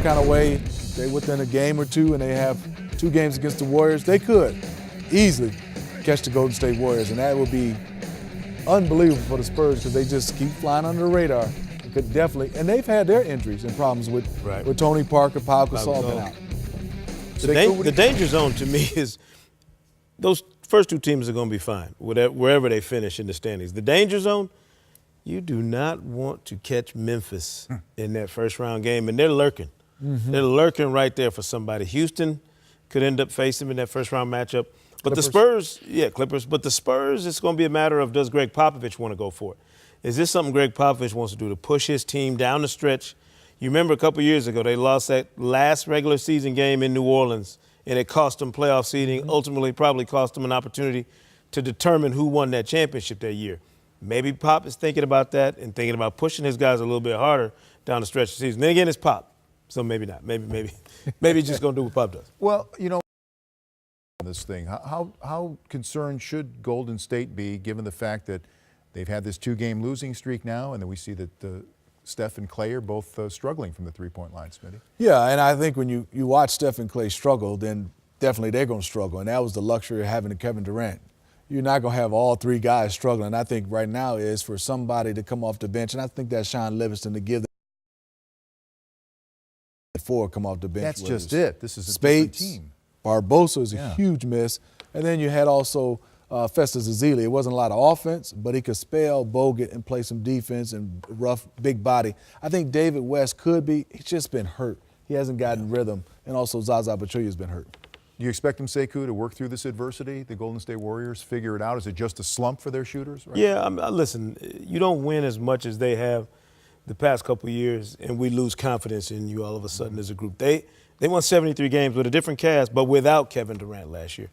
kind of way, they within a game or two and they have 2 games against the Warriors, they could easily catch the Golden State Warriors, and that would be unbelievable for the Spurs because they just keep flying under the radar. It could definitely, and they've had their injuries and problems with Tony Parker, Pau Gasol been out. The danger zone to me is those first 2 teams are going to be fine, wherever they finish in the standings. The danger zone, you do not want to catch Memphis in that first-round game, and they're lurking. They're lurking right there for somebody. Houston could end up facing them in that first-round matchup. But Clippers. the Spurs, Clippers. But the Spurs, it's going to be a matter of does Greg Popovich want to go for it? Is this something Greg Popovich wants to do to push his team down the stretch? You remember a couple years ago, they lost that last regular season game in New Orleans, and it cost them playoff seeding, ultimately probably cost them an opportunity to determine who won that championship that year. Maybe Pop is thinking about that and thinking about pushing his guys a little bit harder down the stretch of the season. Then again, it's Pop, so maybe not. Maybe he's just going to do what Pop does. Well, this thing, how concerned should Golden State be given the fact that they've had this 2-game losing streak now, and then we see that Steph and Clay are both struggling from the three-point line, Smitty? Yeah, and I think when you watch Steph and Clay struggle, then definitely they're going to struggle, and that was the luxury of having Kevin Durant. You're not going to have all 3 guys struggling. I think right now is for somebody to come off the bench, and I think that's Sean Livingston to give them 4 come off the bench. That's just it. This is a different Spates, team. Barbosa is a huge miss, and then you had also Festus Ezeli. It wasn't a lot of offense, but he could spell Bogut and play some defense and rough, big body. I think David West could be. He's just been hurt. He hasn't gotten rhythm, and also Zaza Pachulia's been hurt. Do you expect them, Sekou, to work through this adversity? The Golden State Warriors figure it out? Is it just a slump for their shooters? Right? Yeah, listen, you don't win as much as they have the past couple of years, and we lose confidence in you all of a sudden as a group. They won 73 games with a different cast, but without Kevin Durant last year.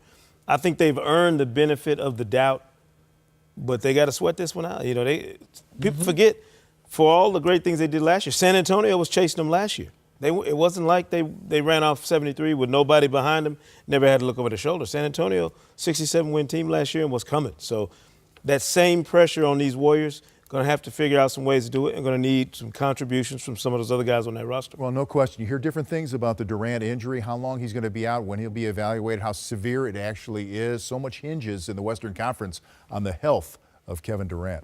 I think they've earned the benefit of the doubt, but they got to sweat this one out. People forget, for all the great things they did last year, San Antonio was chasing them last year. It wasn't like they ran off 73 with nobody behind them, never had to look over their shoulder. San Antonio, 67-win team last year and was coming. So that same pressure on these Warriors, going to have to figure out some ways to do it and going to need some contributions from some of those other guys on that roster. Well, no question. You hear different things about the Durant injury, how long he's going to be out, when he'll be evaluated, how severe it actually is. So much hinges in the Western Conference on the health of Kevin Durant.